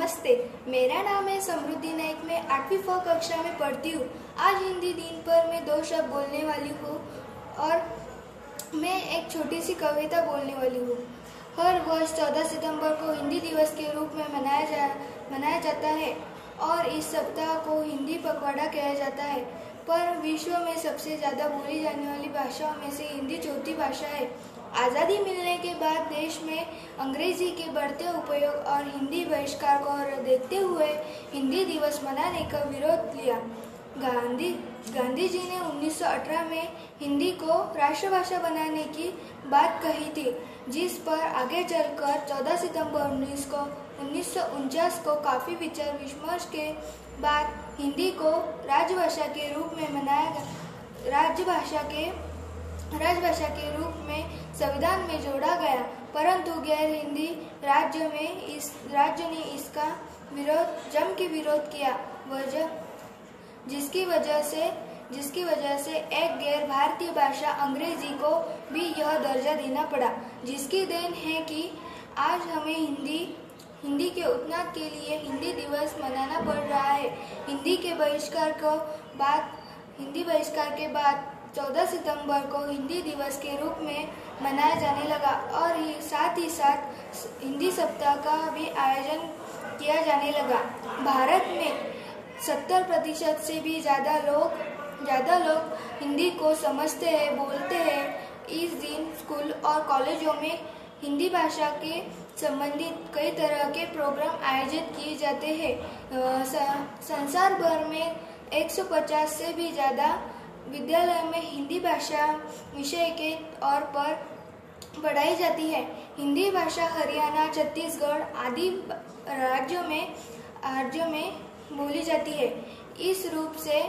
नमस्ते, मेरा नाम है समृद्धि नाइक। मैं 8वीं फ कक्षा में पढ़ती हूँ। आज हिंदी दिन पर मैं 2 शब्द बोलने वाली हूँ और मैं एक छोटी सी कविता बोलने वाली हूँ। हर वर्ष 14 सितंबर को हिंदी दिवस के रूप में मनाया जाता है और इस सप्ताह को हिंदी पखवाड़ा कहा जाता है। पर विश्व में सबसे ज़्यादा बोली जाने वाली भाषाओं में से हिंदी चौथी भाषा है। आज़ादी मिलने के बाद देश में अंग्रेजी के बढ़ते उपयोग और हिंदी बहिष्कार को देखते हुए हिंदी दिवस मनाने का विरोध लिया। गांधी जी ने 1918 में हिंदी को राष्ट्रभाषा बनाने की बात कही थी, जिस पर आगे चलकर 14 सितंबर 1949 को काफ़ी विचार विमर्श के बाद हिंदी को राजभाषा के रूप में मनाया गया। राजभाषा के रूप में संविधान में जोड़ा गया, परंतु गैर हिंदी राज्य ने इसका जम के विरोध किया, जिसकी वजह से एक गैर भारतीय भाषा अंग्रेजी को भी यह दर्जा देना पड़ा, जिसकी देन है कि आज हमें हिंदी के उत्थान के लिए हिंदी दिवस मनाना पड़ रहा है। हिंदी बहिष्कार के बाद 14 सितंबर को हिंदी दिवस के रूप में मनाया जाने लगा और साथ ही साथ हिंदी सप्ताह का भी आयोजन किया जाने लगा। भारत में 70% से भी ज़्यादा लोग हिंदी को समझते हैं, बोलते हैं। इस दिन स्कूल और कॉलेजों में हिंदी भाषा के संबंधित कई तरह के प्रोग्राम आयोजित किए जाते हैं। संसार भर में 150 से भी ज़्यादा विद्यालय में हिंदी भाषा विषय के तौर पर पढ़ाई जाती है। हिंदी भाषा हरियाणा, छत्तीसगढ़ आदि राज्यों में बोली जाती है। इस रूप से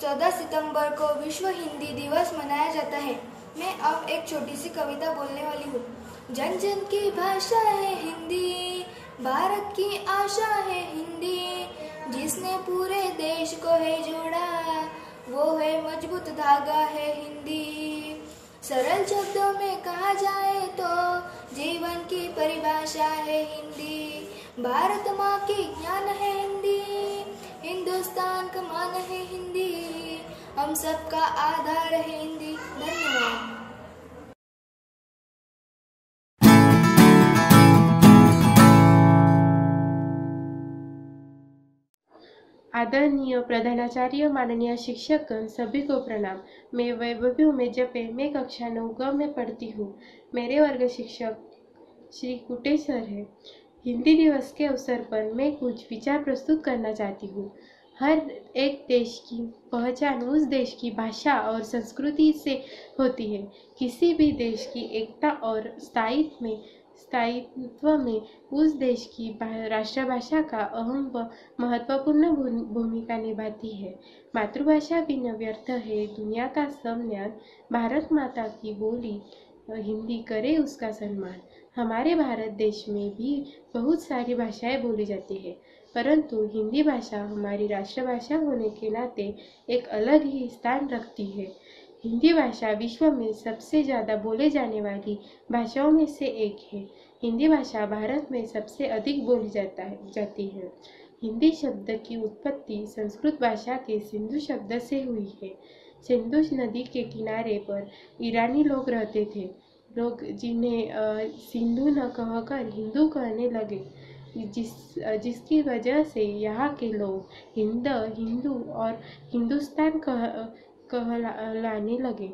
14 सितंबर को विश्व हिंदी दिवस मनाया जाता है। मैं अब एक छोटी सी कविता बोलने वाली हूँ। जन जन की भाषा है हिंदी, भारत की आशा है हिंदी, जिसने पूरे देश को है जोड़ा, वो है मजबूत धागा है हिंदी। सरल शब्दों में कहा जाए तो जीवन की परिभाषा है हिंदी। भारत माँ की ज्ञान है हिंदी, हिंदुस्तान का मान है हिंदी, हम सबका आधार है हिंदी। धन्यवाद। आदरणीय प्रधानाचार्य, माननीय शिक्षकगण, सभी को प्रणाम। मैं वैभवी उमेश जपे, मैं कक्षा 9 में पढ़ती हूँ। मेरे वर्ग शिक्षक श्री कुटे सर है। हिंदी दिवस के अवसर पर मैं कुछ विचार प्रस्तुत करना चाहती हूँ। हर एक देश की पहचान उस देश की भाषा और संस्कृति से होती है। किसी भी देश की एकता और स्थायित्व में उस देश की राष्ट्रभाषा का अहम व महत्वपूर्ण भूमिका निभाती है। मातृभाषा बिना व्यर्थ है दुनिया का सब ज्ञान, भारत माता की बोली हिंदी करे उसका सम्मान। हमारे भारत देश में भी बहुत सारी भाषाएं बोली जाती है, परंतु हिंदी भाषा हमारी राष्ट्रभाषा होने के नाते एक अलग ही स्थान रखती है। हिंदी भाषा विश्व में सबसे ज़्यादा बोले जाने वाली भाषाओं में से एक है। हिंदी भाषा भारत में सबसे अधिक बोली जाती है। हिंदी शब्द की उत्पत्ति संस्कृत भाषा के सिंधु शब्द से हुई है। सिंधु नदी के किनारे पर ईरानी लोग रहते थे। लोग जिन्हें सिंधु न कहकर हिंदू कहने लगे, जिसकी वजह से यहाँ के लोग हिंदू और हिंदुस्तान कहलाने लगे।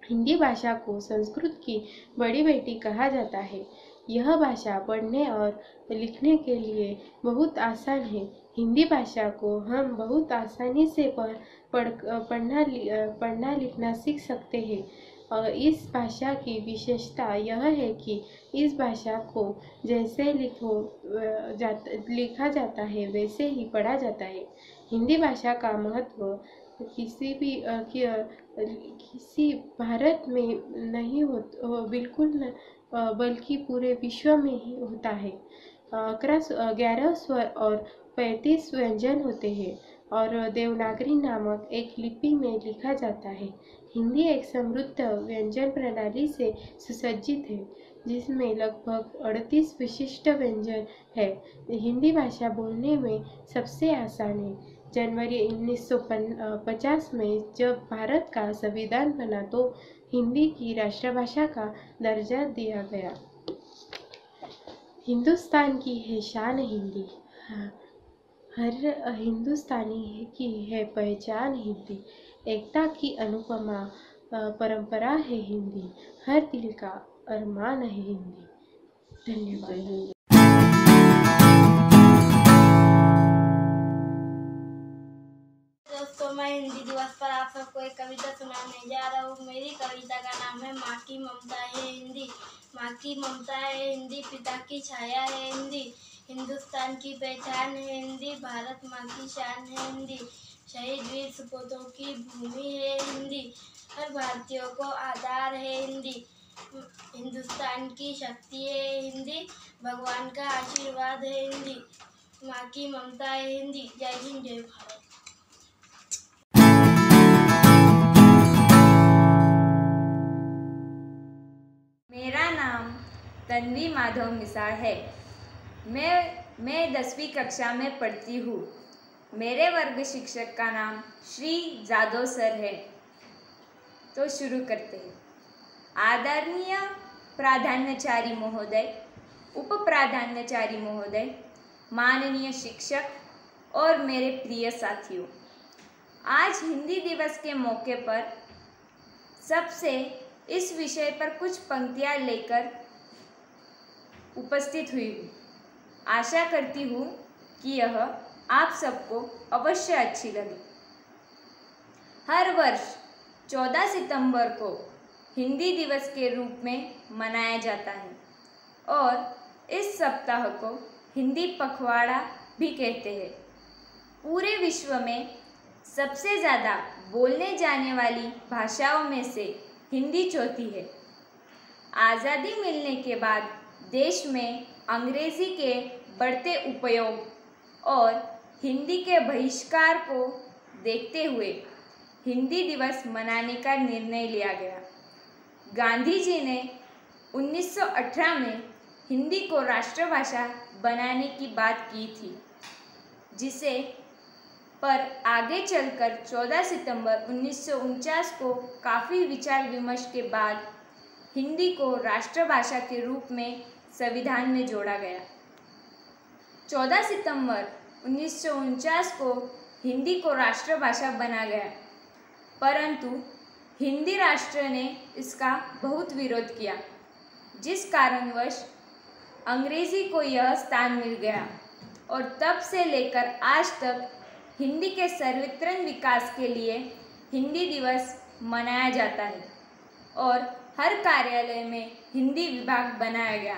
हिंदी भाषा को संस्कृत की बड़ी बेटी कहा जाता है। यह भाषा पढ़ने और लिखने के लिए बहुत आसान है। हिंदी भाषा को हम बहुत आसानी से पढ़ना लिखना सीख सकते हैं। और इस भाषा की विशेषता यह है कि इस भाषा को जैसे लिखा जाता है वैसे ही पढ़ा जाता है। हिंदी भाषा का महत्व किसी भारत में नहीं बिल्कुल न, बल्कि पूरे विश्व में ही होता है। 11 स्वर और 35 व्यंजन होते हैं। और देवनागरी नामक एक लिपि में लिखा जाता है। हिंदी एक समृद्ध व्यंजन प्रणाली से सुसज्जित है, जिसमें लगभग 38 विशिष्ट व्यंजन है। हिंदी भाषा बोलने में सबसे आसान है। जनवरी 1950 में जब भारत का संविधान बना तो हिंदी की राष्ट्रभाषा का दर्जा दिया गया। हिंदुस्तान की है शान हिंदी, हर हिंदुस्तानी की है पहचान हिंदी। एकता की अनुपमा परंपरा है हिंदी, हर दिल का अरमान है हिंदी। धन्यवाद। दोस्तों, मैं हिंदी दिवस पर आप सबको एक कविता सुनाने जा रहा हूँ। मेरी कविता का नाम है माँ की ममता है हिंदी। माँ की ममता है हिंदी, पिता की छाया है हिंदी, हिंदुस्तान की पहचान है हिंदी, भारत माँ की शान है हिंदी, शहीद वीर सपूतों की भूमि है हिंदी, हर भारतीयों को आधार है हिंदी, हिंदुस्तान की शक्ति है हिंदी, भगवान का आशीर्वाद है हिंदी, माँ की ममता है हिंदी। जय हिंद, जय भारत। मेरा नाम तन्वी माधव मिसाळ है। मैं 10वीं कक्षा में पढ़ती हूँ। मेरे वर्ग शिक्षक का नाम श्री जादव सर है। तो शुरू करते हैं। आदरणीय प्राधान्यचारी महोदय, उप प्राधान्यचारी महोदय, माननीय शिक्षक और मेरे प्रिय साथियों, आज हिंदी दिवस के मौके पर सबसे इस विषय पर कुछ पंक्तियाँ लेकर उपस्थित हुई हूँ। आशा करती हूँ कि यह आप सबको अवश्य अच्छी लगे। हर वर्ष 14 सितंबर को हिंदी दिवस के रूप में मनाया जाता है और इस सप्ताह को हिंदी पखवाड़ा भी कहते हैं। पूरे विश्व में सबसे ज़्यादा बोलने जाने वाली भाषाओं में से हिंदी चौथी है। आज़ादी मिलने के बाद देश में अंग्रेज़ी के बढ़ते उपयोग और हिंदी के बहिष्कार को देखते हुए हिंदी दिवस मनाने का निर्णय लिया गया। गांधी जी ने 1918 में हिंदी को राष्ट्रभाषा बनाने की बात की थी, जिसे पर आगे चलकर 14 सितंबर 1949 को काफ़ी विचार विमर्श के बाद हिंदी को राष्ट्रभाषा के रूप में संविधान में जोड़ा गया। 14 सितंबर 1949 को हिंदी को राष्ट्रभाषा बना गया, परंतु हिंदी राष्ट्र ने इसका बहुत विरोध किया, जिस कारणवश अंग्रेज़ी को यह स्थान मिल गया और तब से लेकर आज तक हिंदी के सर्वत्र विकास के लिए हिंदी दिवस मनाया जाता है और हर कार्यालय में हिंदी विभाग बनाया गया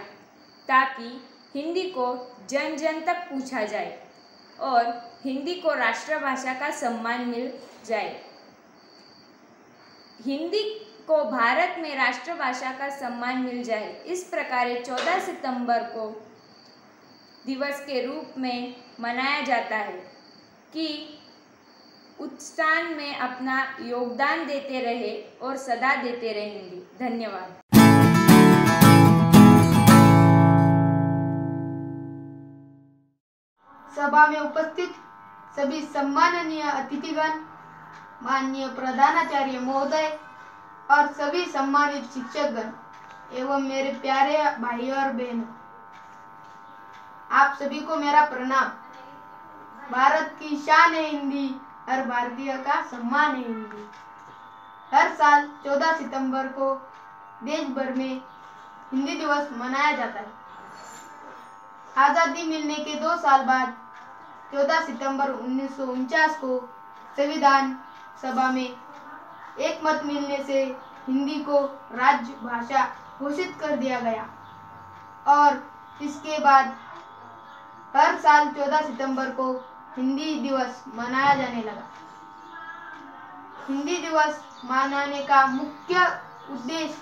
ताकि हिंदी को जन जन तक पूछा जाए और हिंदी को राष्ट्रभाषा का सम्मान मिल जाए। हिंदी को भारत में राष्ट्रभाषा का सम्मान मिल जाए, इस प्रकार 14 सितंबर को दिवस के रूप में मनाया जाता है कि उत्थान में अपना योगदान देते रहे और सदा देते रहेंगे। धन्यवाद। सभा में उपस्थित सभी सम्माननीय अतिथिगण, माननीय प्रधानाचार्य महोदय और सभी सम्मानित शिक्षकगण एवं मेरे प्यारे भाई और बहनों, आप सभी को मेरा प्रणाम। भारत की शान है हिंदी, हर भारतीय का सम्मान है हिंदी। हर साल 14 सितंबर को देश भर में हिंदी दिवस मनाया जाता है। आज़ादी मिलने के 2 साल बाद 14 सितंबर 1949 को संविधान सभा में एकमत मिलने से हिंदी को राज्य भाषा घोषित कर दिया गया और इसके बाद हर साल 14 सितंबर को हिंदी दिवस मनाया जाने लगा। हिंदी दिवस मनाने का मुख्य उद्देश्य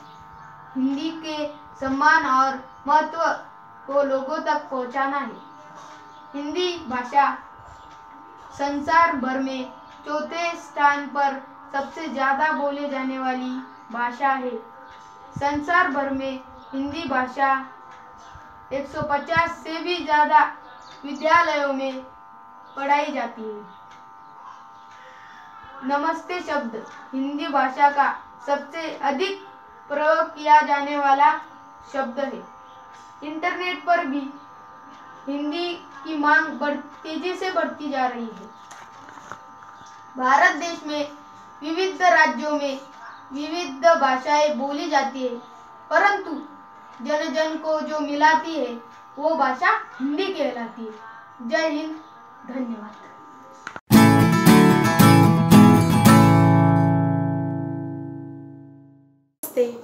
हिंदी के सम्मान और महत्व को लोगों तक पहुंचाना है। हिंदी भाषा संसार भर में चौथे स्थान पर सबसे ज़्यादा बोले जाने वाली भाषा है। संसार भर में हिंदी भाषा 150 से भी ज़्यादा विद्यालयों में पढ़ाई जाती है। नमस्ते शब्द हिंदी भाषा का सबसे अधिक प्रयोग किया जाने वाला शब्द है। इंटरनेट पर भी हिंदी की मांग तेजी से बढ़ती जा रही है। भारत देश में विविध राज्यों में विविध भाषाएं बोली जाती है, परंतु जन जन को जो मिलाती है वो भाषा हिंदी कहलाती है। जय हिंद, धन्यवाद।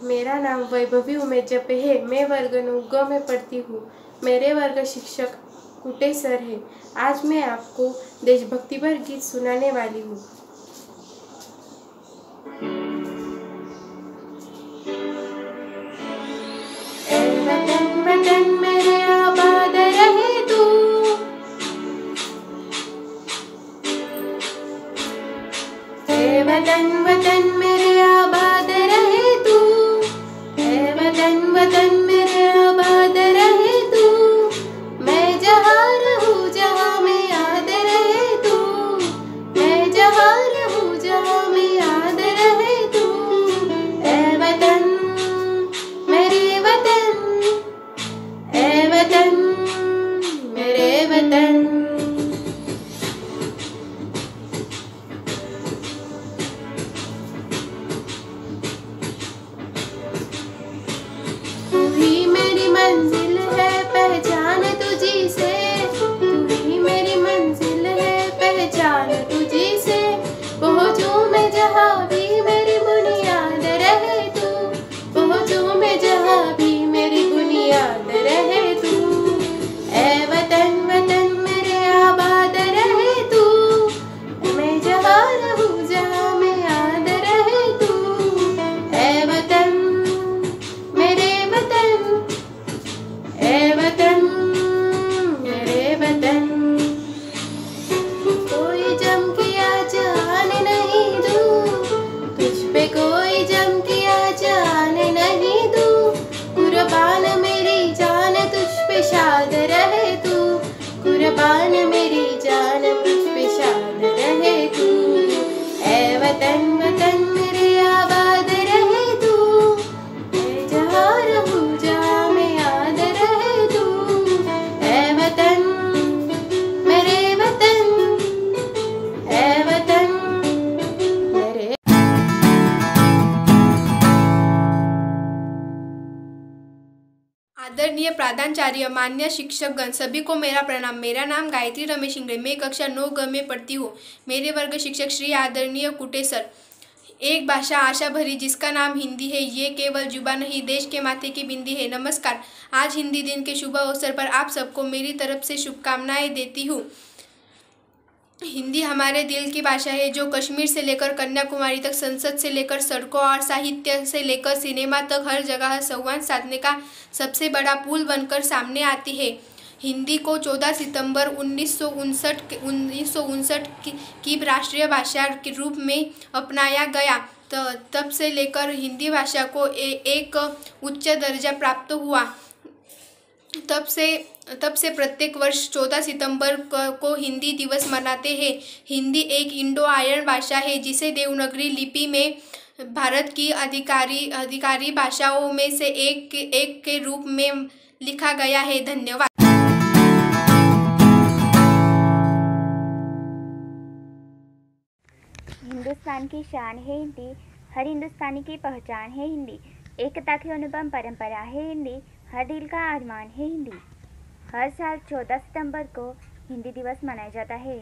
मेरा नाम वैभवी उमेश जपे है। मैं वर्ग 9 में पढ़ती हूँ। मेरे वर्ग शिक्षक कुटे सर है। आज मैं आपको देशभक्ति पर गीत सुनाने वाली हूँ। वतन वतन मेरे आबाद रहे तू, वतन वतन मेरे आबाद रहे तू, वतन वतन मेरे आबाद रहे तू। मैं जहाँ रहूँ जहाँ में याद रहे तू, मैं जहाँ रहूँ जहाँ में याद रहे तू। ए वतन मेरे वतन, ए वतन मेरे वतन। तू ही मेरी मंजिल है पहचान तुझी से, तू ही मेरी मंजिल है पहचान तुझी से। पहुँचूं मैं जहाँ भी मेरी बुनियाद रहे तू, पहुँचूं मैं जहाँ भी मेरी बुनियाद रहे तू। ए वतन वतन मेरे आबाद रहे तू, मैं जहाँ रहूँ जहाँ में याद रहे तू। ए वतन मेरे वतन, ए वतन मेरे वतन। कोई जम किया जाने नहीं दूँ, तुझ पे कोई जम किया जाने नहीं दूँ। कुर्बान मेरी जान तुझ पे शाद रहे तू, कुर्बान मेरी जान तुझ पे शाद रहे तू। ए वतन वतन मेरे आबाद रहे तू, मैं जहाँ रहूँ जहाँ में याद रहे तू। ए वतन मेरे वतन, ए वतन मेरे। आदरणीय प्राधानाचार्य, मान्य शिक्षकगण, सभी को मेरा प्रणाम। मेरा नाम गायत्री रमेश इंगड़े। मैं कक्षा 9 में पढ़ती हूँ। मेरे वर्ग शिक्षक श्री आदरणीय कुटे सर। एक भाषा आशा भरी जिसका नाम हिंदी है, ये केवल जुबान नहीं देश के माथे की बिंदी है। नमस्कार। आज हिंदी दिन के शुभ अवसर पर आप सबको मेरी तरफ से शुभकामनाएं देती हूँ। हिंदी हमारे दिल की भाषा है, जो कश्मीर से लेकर कन्याकुमारी तक, संसद से लेकर सड़कों और साहित्य से लेकर सिनेमा तक हर जगह संवाद साधने का सबसे बड़ा पुल बनकर सामने आती है। हिंदी को 14 सितंबर 1959 की राष्ट्रीय भाषा के रूप में अपनाया गया। तब से लेकर हिंदी भाषा को एक उच्च दर्जा प्राप्त हुआ। तब से प्रत्येक वर्ष 14 सितंबर को हिंदी दिवस मनाते हैं। हिंदी एक इंडो आर्यन भाषा है, जिसे देवनागरी लिपि में भारत की अधिकारी भाषाओं में से एक के रूप में लिखा गया है। धन्यवाद। हिंदुस्तान की शान है हिंदी, हर हिंदुस्तानी की पहचान है हिंदी। एकता की अनुपम परंपरा है हिंदी, हर दिल का अरमान है हिंदी। हर साल 14 सितंबर को हिंदी दिवस मनाया जाता है।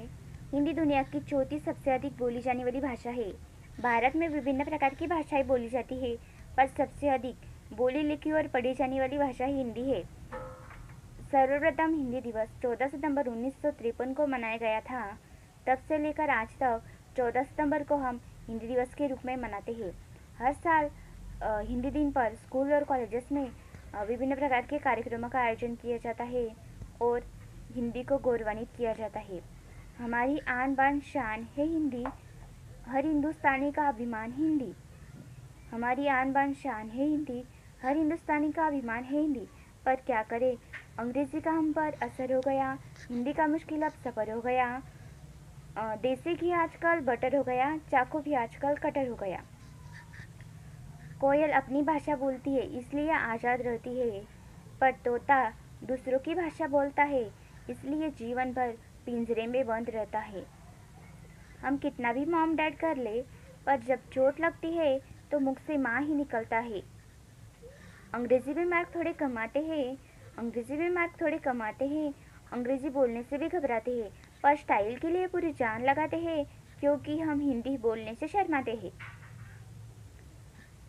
हिंदी दुनिया की चौथी सबसे अधिक बोली जाने वाली भाषा है। भारत में विभिन्न प्रकार की भाषाएं बोली जाती है, पर सबसे अधिक बोली लिखी और पढ़ी जाने वाली भाषा हिंदी है। सर्वप्रथम हिंदी दिवस 14 सितंबर 1953 को मनाया गया था। तब से लेकर आज तक 14 सितंबर को हम हिंदी दिवस के रूप में मनाते हैं। हर साल हिंदी दिन पर स्कूल और कॉलेजेस में विभिन्न प्रकार के कार्यक्रमों का आयोजन किया जाता है और हिंदी को गौरवान्वित किया जाता है। हमारी आन बान शान है हिंदी, हर हिंदुस्तानी का अभिमान है हिंदी। हमारी आन बान शान है हिंदी, हर हिंदुस्तानी का अभिमान है हिंदी। पर क्या करें, अंग्रेज़ी का हम पर असर हो गया, हिंदी का मुश्किल अब सफ़र हो गया। देसी घी आजकल बटर हो गया, चाकू भी आजकल कटर हो गया। कोयल अपनी भाषा बोलती है इसलिए आज़ाद रहती है, पर तोता दूसरों की भाषा बोलता है इसलिए जीवन भर पिंजरे में बंद रहता है। हम कितना भी मॉम डैड कर ले, पर जब चोट लगती है तो मुख से माँ ही निकलता है। अंग्रेज़ी में मार्क थोड़े कमाते हैं, अंग्रेज़ी में मार्क थोड़े कमाते हैं, अंग्रेज़ी बोलने से भी घबराते हैं, पर स्टाइल के लिए पूरी जान लगाते हैं क्योंकि हम हिंदी बोलने से शर्माते हैं।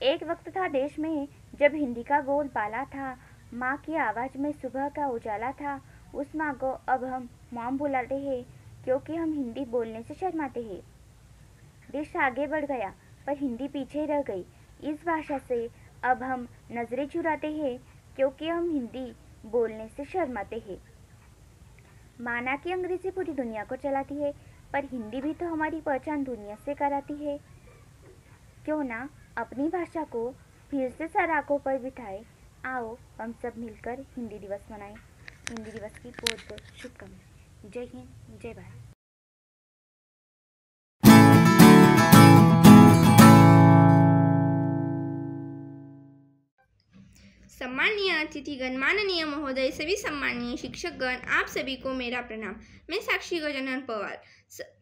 एक वक्त था देश में जब हिंदी का बोलबाला था, माँ की आवाज़ में सुबह का उजाला था। उस माँ को अब हम मॉम बुलाते हैं क्योंकि हम हिंदी बोलने से शर्माते हैं। देश आगे बढ़ गया पर हिंदी पीछे रह गई। इस भाषा से अब हम नज़रें चुराते हैं क्योंकि हम हिंदी बोलने से शर्माते हैं। माना कि अंग्रेज़ी पूरी दुनिया को चलाती है, पर हिंदी भी तो हमारी पहचान दुनिया से कराती है। क्यों ना अपनी भाषा को फिर से सराखों पर बिठाए। आओ हम सब मिलकर हिंदी दिवस मनाएं। हिंदी दिवस की बहुत बहुत शुभकामनाएं। जय हिंद, जय भारत। सम्मानीय अतिथिगण, माननीय महोदय, सभी सम्मानीय शिक्षकगण, आप सभी को मेरा प्रणाम। मैं साक्षी गजानन पवार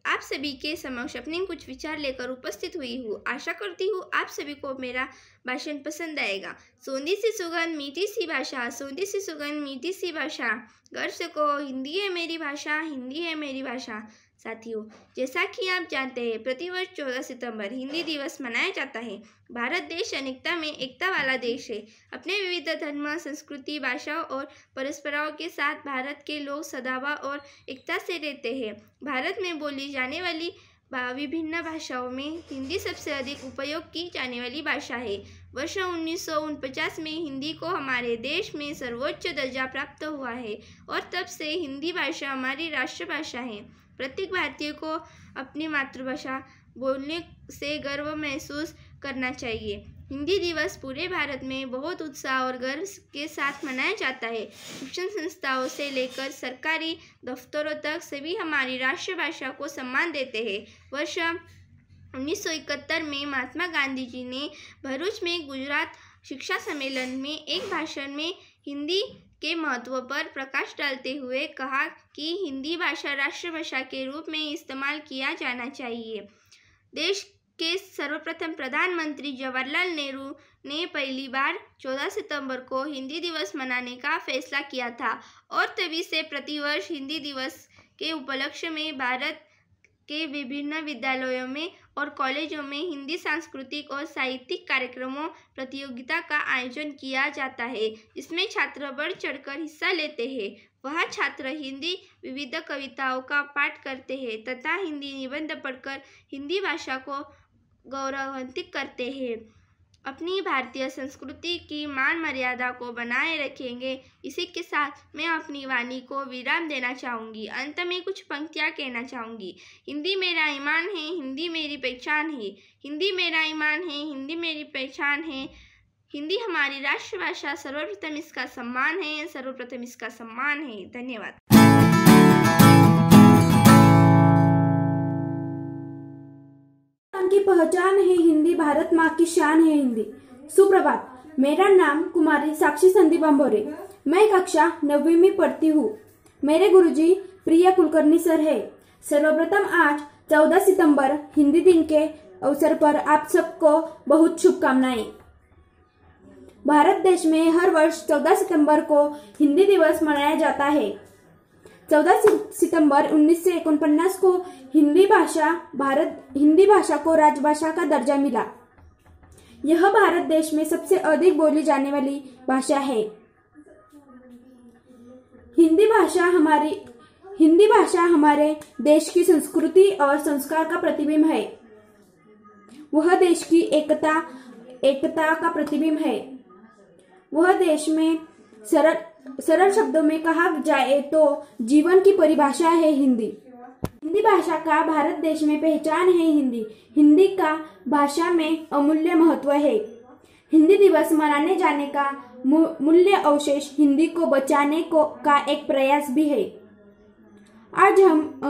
आप सभी के समक्ष अपने कुछ विचार लेकर उपस्थित हुई हूँ। आशा करती हूँ आप सभी को मेरा भाषण पसंद आएगा। सोंधी सी सुगंध मीठी सी भाषा, सोंधी सी सुगंध मीठी सी भाषा, गर्व से कहो हिंदी है मेरी भाषा, हिंदी है मेरी भाषा। साथियों, जैसा कि आप जानते हैं, प्रतिवर्ष 14 सितंबर हिंदी दिवस मनाया जाता है। भारत देश अनेकता में एकता वाला देश है। अपने विविध धर्म, संस्कृति, भाषाओं और परंपराओं के साथ भारत के लोग सद्भाव और एकता से रहते हैं। भारत में बोली जाने वाली विभिन्न भाषाओं में हिंदी सबसे अधिक उपयोग की जाने वाली भाषा है। वर्ष 1949 में हिंदी को हमारे देश में सर्वोच्च दर्जा प्राप्त हुआ है और तब से हिंदी भाषा हमारी राष्ट्रभाषा है। प्रत्येक भारतीय को अपनी मातृभाषा बोलने से गर्व महसूस करना चाहिए। हिंदी दिवस पूरे भारत में बहुत उत्साह और गर्व के साथ मनाया जाता है। शिक्षण संस्थाओं से लेकर सरकारी दफ्तरों तक सभी हमारी राष्ट्रभाषा को सम्मान देते हैं। वर्ष 1971 में महात्मा गांधी जी ने भरूच में गुजरात शिक्षा सम्मेलन में एक भाषण में हिंदी के महत्व पर प्रकाश डालते हुए कहा कि हिंदी भाषा राष्ट्रभाषा के रूप में इस्तेमाल किया जाना चाहिए। देश के सर्वप्रथम प्रधानमंत्री जवाहरलाल नेहरू ने पहली बार 14 सितंबर को हिंदी दिवस मनाने का फैसला किया था और तभी से प्रतिवर्ष हिंदी दिवस के उपलक्ष्य में भारत के विभिन्न विद्यालयों में और कॉलेजों में हिंदी सांस्कृतिक और साहित्यिक कार्यक्रमों प्रतियोगिता का आयोजन किया जाता है, जिसमें छात्र बढ़ चढ़कर हिस्सा लेते हैं। वह छात्र हिंदी विविध कविताओं का पाठ करते हैं तथा हिंदी निबंध पढ़कर हिंदी भाषा को गौरवान्वित करते हैं। अपनी भारतीय संस्कृति की मान मर्यादा को बनाए रखेंगे। इसी के साथ मैं अपनी वाणी को विराम देना चाहूँगी। अंत में कुछ पंक्तियाँ कहना चाहूँगी। हिंदी मेरा ईमान है, हिंदी मेरी पहचान है, हिंदी मेरा ईमान है, हिंदी मेरी पहचान है, हिंदी हमारी राष्ट्रभाषा, सर्वप्रथम इसका सम्मान है, सर्वप्रथम इसका सम्मान है। धन्यवाद। की पहचान है हिंदी, भारत माँ की शान है हिंदी। सुप्रभात, मेरा नाम कुमारी साक्षी संदीप अंबोरे। मैं कक्षा 9वीं में पढ़ती हूँ। मेरे गुरुजी प्रिया कुलकर्णी सर है। सर्वप्रथम आज 14 सितंबर हिंदी दिन के अवसर पर आप सबको बहुत शुभकामनाएं। भारत देश में हर वर्ष 14 सितंबर को हिंदी दिवस मनाया जाता है। 14 सितंबर 1949 को हिंदी भाषा को राजभाषा का दर्जा मिला। यह भारत देश में सबसे अधिक बोली जाने वाली भाषा है। हिंदी भाषा हमारे देश की संस्कृति और संस्कार का प्रतिबिंब है। वह देश की एकता का प्रतिबिंब है। वह देश में सरल शब्दों में कहा जाए तो जीवन की परिभाषा है हिंदी। हिंदी भाषा का भारत देश में पहचान है हिंदी। हिंदी का भाषा में अमूल्य महत्व है। हिंदी दिवस मनाने जाने का मूल्य अवशेष हिंदी को बचाने का एक प्रयास भी है। आज हम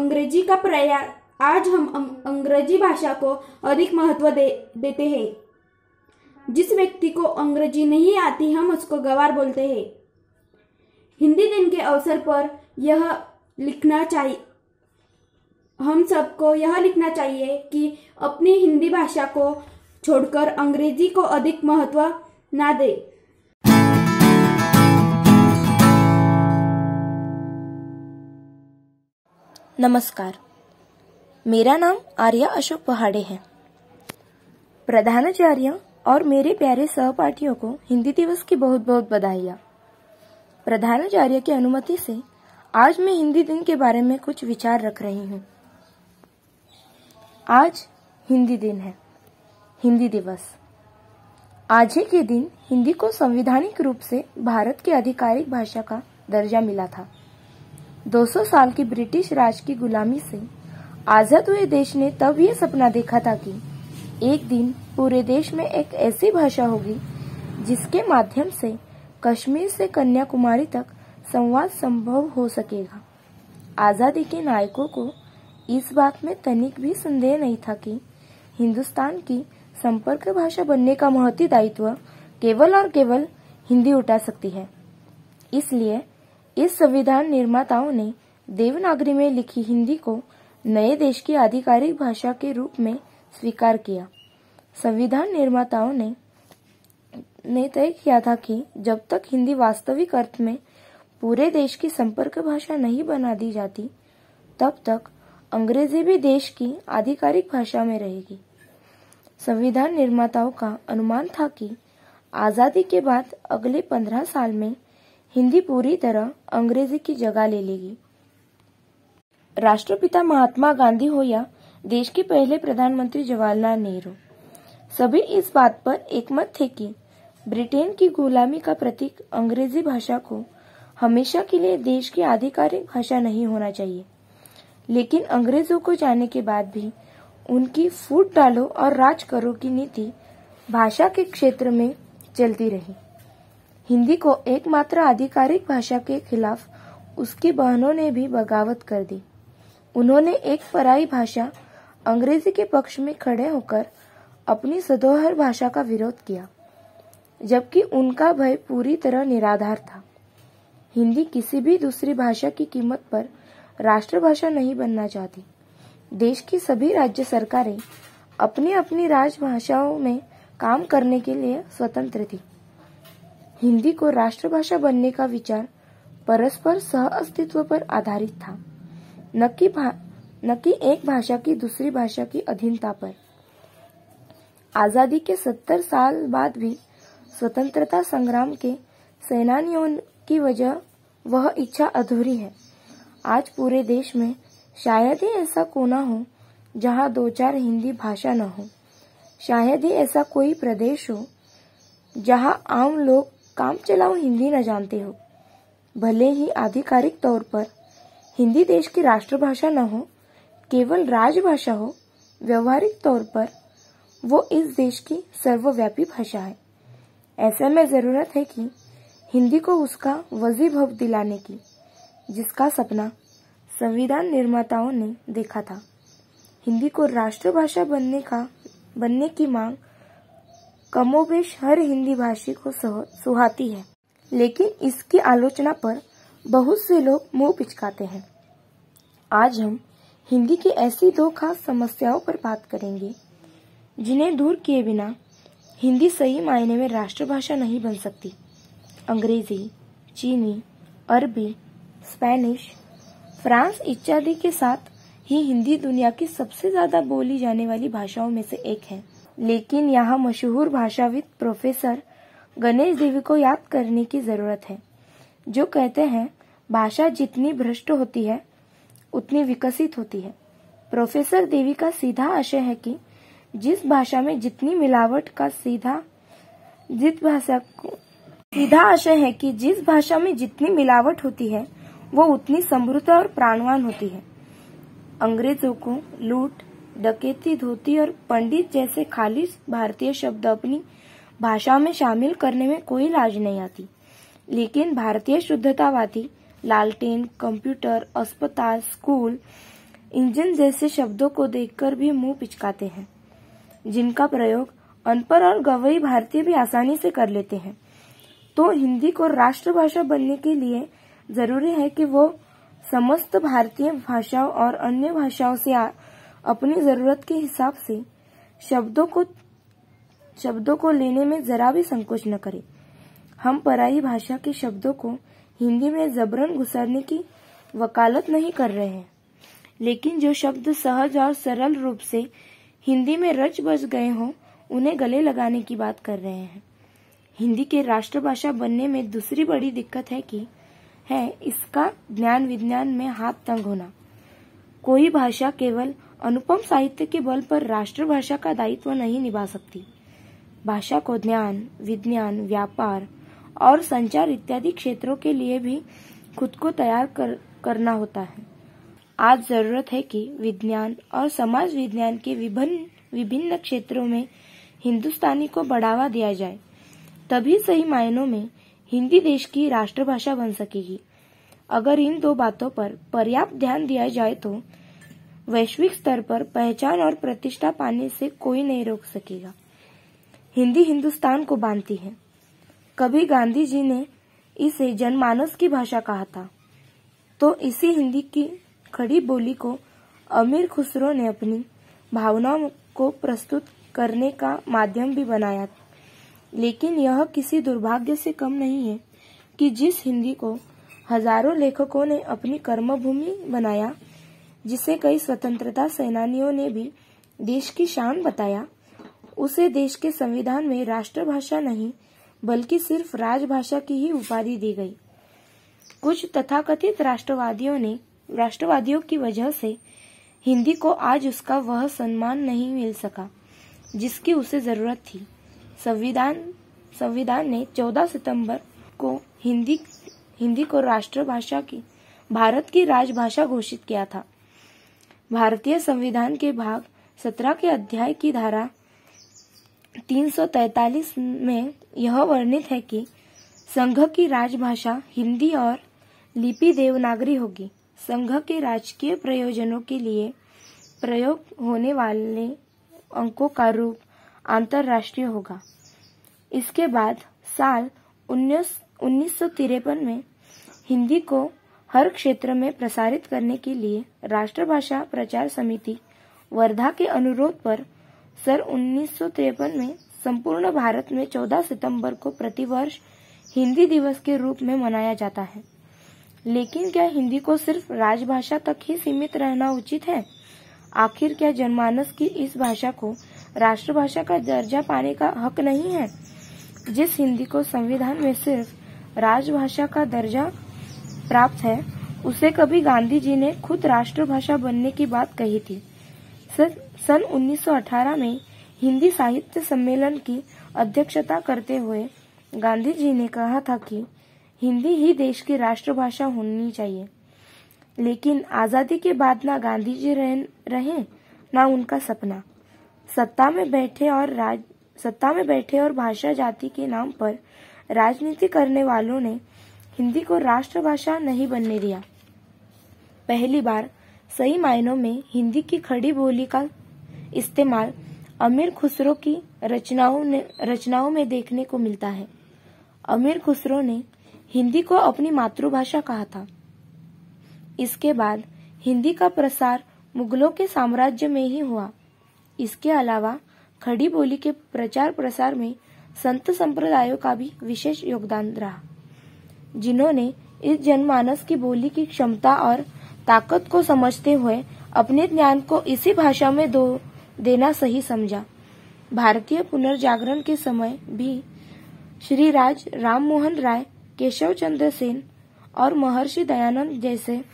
अंग्रेजी भाषा को अधिक महत्व देते हैं। जिस व्यक्ति को अंग्रेजी नहीं आती हम उसको गंवार बोलते हैं। हिंदी दिन के अवसर पर हम सबको यह लिखना चाहिए कि अपनी हिंदी भाषा को छोड़कर अंग्रेजी को अधिक महत्व ना दे। नमस्कार, मेरा नाम आर्या अशोक पहाड़े है। प्रधानाचार्य और मेरे प्यारे सहपाठियों को हिंदी दिवस की बहुत बहुत बधाइयाँ। प्रधानाचार्य की अनुमति से आज मैं हिंदी दिन के बारे में कुछ विचार रख रही हूँ। आज हिंदी दिन है, हिंदी दिवस। आज ही के दिन हिंदी को संवैधानिक रूप से भारत की आधिकारिक भाषा का दर्जा मिला था। 200 साल की ब्रिटिश राज की गुलामी से आजाद हुए देश ने तब ये सपना देखा था कि एक दिन पूरे देश में एक ऐसी भाषा होगी जिसके माध्यम से कश्मीर से कन्याकुमारी तक संवाद संभव हो सकेगा। आजादी के नायकों को इस बात में तनिक भी संदेह नहीं था कि हिंदुस्तान की संपर्क भाषा बनने का महती दायित्व केवल और केवल हिंदी उठा सकती है। इसलिए इस संविधान निर्माताओं ने देवनागरी में लिखी हिंदी को नए देश की आधिकारिक भाषा के रूप में स्वीकार किया। संविधान निर्माताओं ने तय किया था कि जब तक हिंदी वास्तविक अर्थ में पूरे देश की संपर्क भाषा नहीं बना दी जाती, तब तक अंग्रेजी भी देश की आधिकारिक भाषा में रहेगी। संविधान निर्माताओं का अनुमान था कि आजादी के बाद अगले 15 साल में हिंदी पूरी तरह अंग्रेजी की जगह ले लेगी। राष्ट्रपिता महात्मा गांधी हो या देश के पहले प्रधानमंत्री जवाहरलाल नेहरू, सभी इस बात पर एकमत थे कि ब्रिटेन की गुलामी का प्रतीक अंग्रेजी भाषा को हमेशा के लिए देश की आधिकारिक भाषा नहीं होना चाहिए। लेकिन अंग्रेजों को जाने के बाद भी उनकी फूट डालो और राज करो की नीति भाषा के क्षेत्र में चलती रही। हिंदी को एकमात्र आधिकारिक भाषा के खिलाफ उसकी बहनों ने भी बगावत कर दी। उन्होंने एक पराई भाषा अंग्रेजी के पक्ष में खड़े होकर अपनी सधोहर भाषा का विरोध किया, जबकि उनका भय पूरी तरह निराधार था। हिंदी किसी भी दूसरी भाषा की कीमत पर राष्ट्रभाषा नहीं बनना चाहती। देश की सभी राज्य सरकारें अपनी अपनी राजभाषाओं में काम करने के लिए स्वतंत्र थी। हिंदी को राष्ट्रभाषा बनने का विचार परस्पर सह अस्तित्व पर आधारित था, न कि एक भाषा की दूसरी भाषा की अधीनता पर। आजादी के 70 साल बाद भी स्वतंत्रता संग्राम के सेनानियों की वजह वह इच्छा अधूरी है। आज पूरे देश में शायद ही ऐसा कोना हो जहां 2-4 हिंदी भाषा न हो। शायद ही ऐसा कोई प्रदेश हो जहां आम लोग काम चलाओ हिंदी न जानते हो। भले ही आधिकारिक तौर पर हिंदी देश की राष्ट्रभाषा न हो, केवल राजभाषा हो, व्यवहारिक तौर पर वो इस देश की सर्वव्यापी भाषा है। ऐसे में जरूरत है कि हिंदी को उसका वजीफा दिलाने की, जिसका सपना संविधान निर्माताओं ने देखा था। हिंदी को राष्ट्रभाषा बनने की मांग कमोबेश हर हिंदी भाषी को सुहाती है, लेकिन इसकी आलोचना पर बहुत से लोग मुंह पिचकाते हैं। आज हम हिंदी की ऐसी 2 खास समस्याओं पर बात करेंगे जिन्हें दूर किए बिना हिंदी सही मायने में राष्ट्रभाषा नहीं बन सकती। अंग्रेजी, चीनी, अरबी, स्पेनिश, फ्रांस इत्यादि के साथ ही हिंदी दुनिया की सबसे ज्यादा बोली जाने वाली भाषाओं में से एक है। लेकिन यहाँ मशहूर भाषाविद प्रोफेसर गणेश देवी को याद करने की जरूरत है, जो कहते हैं भाषा जितनी भ्रष्ट होती है उतनी विकसित होती है। प्रोफेसर देवी का सीधा आशय है कि जिस भाषा में जितनी मिलावट का जिस भाषा में जितनी मिलावट होती है वो उतनी समृद्ध और प्राणवान होती है। अंग्रेजों को लूट, डकैती, धोती और पंडित जैसे खालिस भारतीय शब्द अपनी भाषा में शामिल करने में कोई लाज नहीं आती। लेकिन भारतीय शुद्धतावादी लालटेन, कंप्यूटर, अस्पताल, स्कूल, इंजन जैसे शब्दों को देखकर भी मुंह पिचकाते हैं, जिनका प्रयोग अनपढ़ और गंवार भारतीय भी आसानी से कर लेते हैं। तो हिंदी को राष्ट्रभाषा बनने के लिए जरूरी है कि वो समस्त भारतीय भाषाओं और अन्य भाषाओं से अपनी जरूरत के हिसाब से शब्दों को लेने में जरा भी संकोच न करे। हम पराई भाषा के शब्दों को हिंदी में जबरन घुसाने की वकालत नहीं कर रहे हैं, लेकिन जो शब्द सहज और सरल रूप से हिंदी में रच बस गए हों, उन्हें गले लगाने की बात कर रहे हैं। हिंदी के राष्ट्रभाषा बनने में दूसरी बड़ी दिक्कत है इसका ज्ञान विज्ञान में हाथ तंग होना। कोई भाषा केवल अनुपम साहित्य के बल पर राष्ट्रभाषा का दायित्व नहीं निभा सकती। भाषा को ज्ञान, विज्ञान, व्यापार और संचार इत्यादि क्षेत्रों के लिए भी खुद को तैयार करना होता है। आज जरूरत है कि विज्ञान और समाज विज्ञान के विभिन्न क्षेत्रों में हिंदुस्तानी को बढ़ावा दिया जाए, तभी सही मायनों में हिंदी देश की राष्ट्रभाषा बन सकेगी। अगर इन दो बातों पर पर्याप्त ध्यान दिया जाए तो वैश्विक स्तर पर पहचान और प्रतिष्ठा पाने से कोई नहीं रोक सकेगा। हिंदी हिंदुस्तान को बांधती है। कभी गांधी जी ने इसे जनमानस की भाषा कहा था, तो इसी हिंदी की खड़ी बोली को अमीर खुसरो ने अपनी भावनाओं को प्रस्तुत करने का माध्यम भी बनाया। लेकिन यह किसी दुर्भाग्य से कम नहीं है कि जिस हिंदी को हजारों लेखकों ने अपनी कर्मभूमि बनाया, जिसे कई स्वतंत्रता सेनानियों ने भी देश की शान बताया, उसे देश के संविधान में राष्ट्रभाषा नहीं बल्कि सिर्फ राजभाषा की ही उपाधि दी गई। कुछ तथाकथित राष्ट्रवादियों की वजह से हिंदी को आज उसका वह सम्मान नहीं मिल सका जिसकी उसे जरूरत थी। संविधान ने 14 सितंबर को हिंदी को राष्ट्रभाषा की भारत की राजभाषा घोषित किया था। भारतीय संविधान के भाग 17 के अध्याय की धारा 343 में यह वर्णित है कि संघ की राजभाषा हिंदी और लिपि देवनागरी होगी। संघ के राजकीय प्रयोजनों के लिए प्रयोग होने वाले अंकों का रूप अंतर्राष्ट्रीय होगा। इसके बाद साल 1953 में हिंदी को हर क्षेत्र में प्रसारित करने के लिए राष्ट्रभाषा प्रचार समिति वर्धा के अनुरोध पर सन 1953 में संपूर्ण भारत में 14 सितंबर को प्रतिवर्ष हिंदी दिवस के रूप में मनाया जाता है। लेकिन क्या हिंदी को सिर्फ राजभाषा तक ही सीमित रहना उचित है? आखिर क्या जनमानस की इस भाषा को राष्ट्रभाषा का दर्जा पाने का हक नहीं है? जिस हिंदी को संविधान में सिर्फ राजभाषा का दर्जा प्राप्त है, उसे कभी गांधी जी ने खुद राष्ट्रभाषा बनने की बात कही थी। सन 1918 में हिंदी साहित्य सम्मेलन की अध्यक्षता करते हुए गांधी जी ने कहा था कि हिंदी ही देश की राष्ट्रभाषा होनी चाहिए। लेकिन आजादी के बाद ना गांधी जी रहे ना उनका सपना। सत्ता में बैठे और भाषा जाति के नाम पर राजनीति करने वालों ने हिंदी को राष्ट्रभाषा नहीं बनने दिया। पहली बार सही मायनों में हिंदी की खड़ी बोली का इस्तेमाल अमीर खुसरो की रचनाओं में देखने को मिलता है। अमीर खुसरो ने हिंदी को अपनी मातृभाषा कहा था। इसके बाद हिंदी का प्रसार मुगलों के साम्राज्य में ही हुआ। इसके अलावा खड़ी बोली के प्रचार प्रसार में संत संप्रदायों का भी विशेष योगदान रहा, जिन्होंने इस जनमानस की बोली की क्षमता और ताकत को समझते हुए अपने ज्ञान को इसी भाषा में देना सही समझा। भारतीय पुनर्जागरण के समय भी श्री राम मोहन राय, केशव चंद्र सेन और महर्षि दयानंद जैसे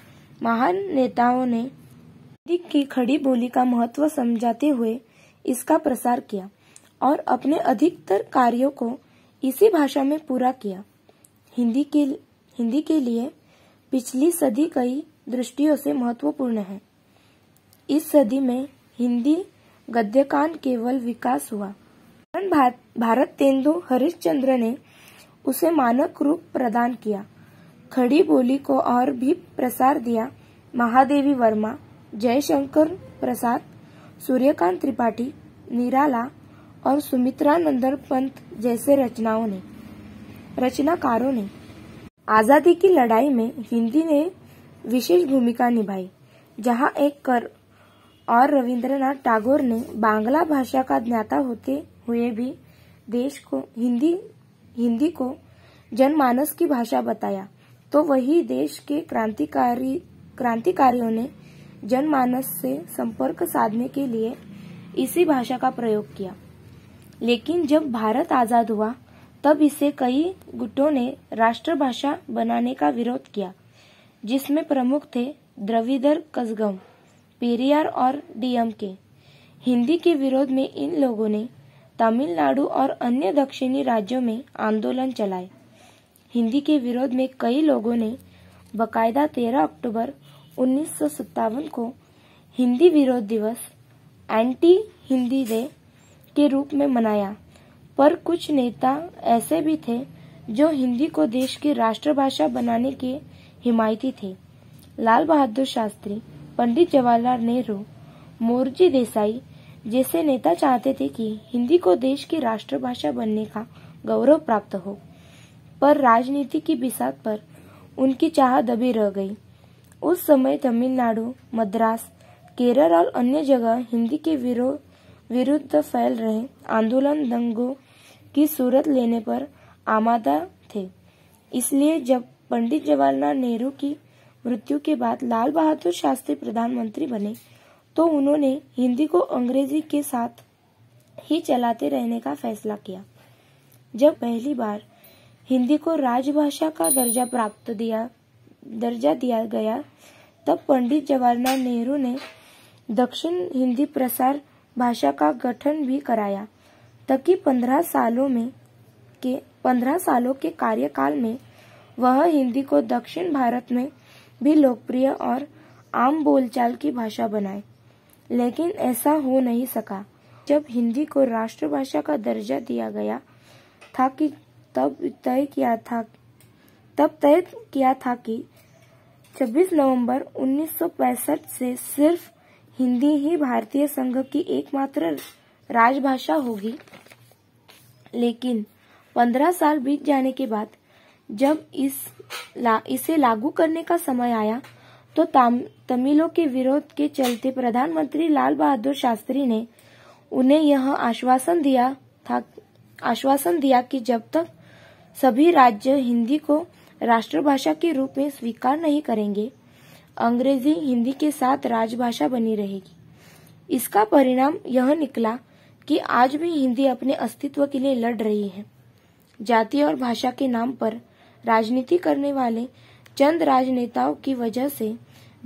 महान नेताओं ने हिंदी की खड़ी बोली का महत्व समझाते हुए इसका प्रसार किया और अपने अधिकतर कार्यों को इसी भाषा में पूरा किया। हिंदी के लिए पिछली सदी कई दृष्टियों से महत्वपूर्ण है। इस सदी में हिंदी गद्य का केवल विकास हुआ। भारत तेंदु हरिश्चंद्र ने उसे मानक रूप प्रदान किया। खड़ी बोली को और भी प्रसार दिया। महादेवी वर्मा, जयशंकर प्रसाद, सूर्यकांत त्रिपाठी, निराला और सुमित्रानंद पंत जैसे रचनाकारों ने आजादी की लड़ाई में हिंदी ने विशेष भूमिका निभाई। जहां एक कर और रविंद्रनाथ टैगोर ने बांग्ला भाषा का ज्ञाता होते हुए भी देश को हिंदी को जनमानस की भाषा बताया, तो वही देश के क्रांतिकारियों ने जनमानस से संपर्क साधने के लिए इसी भाषा का प्रयोग किया। लेकिन जब भारत आजाद हुआ तब इसे कई गुटों ने राष्ट्रभाषा बनाने का विरोध किया, जिसमें प्रमुख थे द्रविड़ कज़गम, पेरियार और डीएमके। हिंदी के विरोध में इन लोगों ने तमिलनाडु और अन्य दक्षिणी राज्यों में आंदोलन चलाए। हिंदी के विरोध में कई लोगों ने बकायदा 13 अक्टूबर 1957 को हिंदी विरोध दिवस एंटी हिंदी डे के रूप में मनाया। पर कुछ नेता ऐसे भी थे जो हिंदी को देश की राष्ट्रभाषा बनाने के हिमायती थे। लाल बहादुर शास्त्री, पंडित जवाहरलाल नेहरू, मोरारजी देसाई जैसे नेता चाहते थे कि हिंदी को देश की राष्ट्रभाषा बनने का गौरव प्राप्त हो, पर राजनीति की बिसात पर उनकी चाह दबी रह गई। उस समय तमिलनाडु, मद्रास, केरल और अन्य जगह हिंदी के विरुद्ध फैल रहे आंदोलन दंगों की सूरत लेने पर आमादा थे। इसलिए जब पंडित जवाहरलाल नेहरू की मृत्यु के बाद लाल बहादुर शास्त्री प्रधानमंत्री बने तो उन्होंने हिंदी को अंग्रेजी के साथ ही चलाते रहने का फैसला किया। जब पहली बार हिंदी को राजभाषा का दर्जा दिया गया तब पंडित जवाहरलाल नेहरू ने दक्षिण हिंदी प्रसार भाषा का गठन भी कराया, ताकि 15 सालों के कार्यकाल में वह हिंदी को दक्षिण भारत में भी लोकप्रिय और आम बोलचाल की भाषा बनाए। लेकिन ऐसा हो नहीं सका। जब हिंदी को राष्ट्रभाषा का दर्जा दिया गया था कि तब तय किया था कि 26 नवंबर 1965 से सिर्फ हिंदी ही भारतीय संघ की एकमात्र राजभाषा होगी। लेकिन 15 साल बीत जाने के बाद जब इसे लागू करने का समय आया तो तमिलों के विरोध के चलते प्रधानमंत्री लाल बहादुर शास्त्री ने उन्हें यह आश्वासन दिया कि जब तक सभी राज्य हिंदी को राष्ट्रभाषा के रूप में स्वीकार नहीं करेंगे, अंग्रेजी हिंदी के साथ राजभाषा बनी रहेगी। इसका परिणाम यह निकला कि आज भी हिंदी अपने अस्तित्व के लिए लड़ रही है। जाति और भाषा के नाम पर राजनीति करने वाले चंद राजनेताओं की वजह से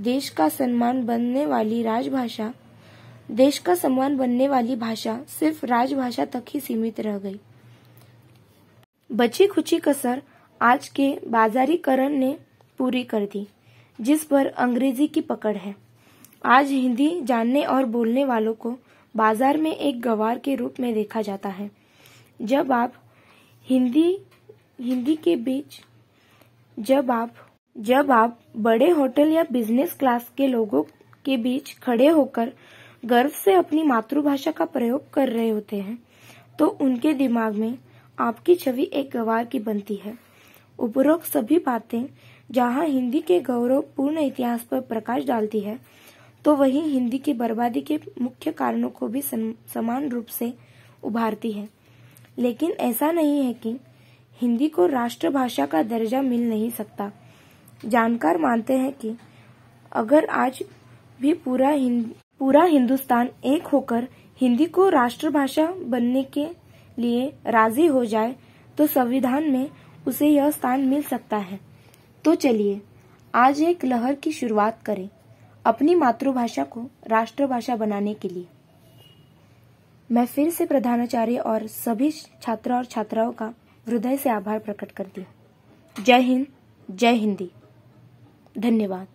देश का सम्मान बनने वाली भाषा सिर्फ राजभाषा तक ही सीमित रह गई। बची खुची कसर आज के बाजारीकरण ने पूरी कर दी, जिस पर अंग्रेजी की पकड़ है। आज हिंदी जानने और बोलने वालों को बाजार में एक गंवार के रूप में देखा जाता है। जब आप बड़े होटल या बिजनेस क्लास के लोगों के बीच खड़े होकर गर्व से अपनी मातृभाषा का प्रयोग कर रहे होते हैं, तो उनके दिमाग में आपकी छवि एक गंवार की बनती है। उपरोक्त सभी बातें जहां हिंदी के गौरवपूर्ण इतिहास पर प्रकाश डालती है, तो वही हिंदी की बर्बादी के मुख्य कारणों को भी समान रूप से उभारती है। लेकिन ऐसा नहीं है कि हिंदी को राष्ट्रभाषा का दर्जा मिल नहीं सकता। जानकार मानते हैं कि अगर आज भी पूरा हिंदुस्तान एक होकर हिंदी को राष्ट्रभाषा बनने के लिए राजी हो जाए तो संविधान में उसे यह स्थान मिल सकता है। तो चलिए आज एक लहर की शुरुआत करें अपनी मातृभाषा को राष्ट्रभाषा बनाने के लिए। मैं फिर से प्रधानाचार्य और सभी छात्र और छात्राओं का हृदय से आभार प्रकट करती हूँ। जय हिंद, जय हिंदी। धन्यवाद।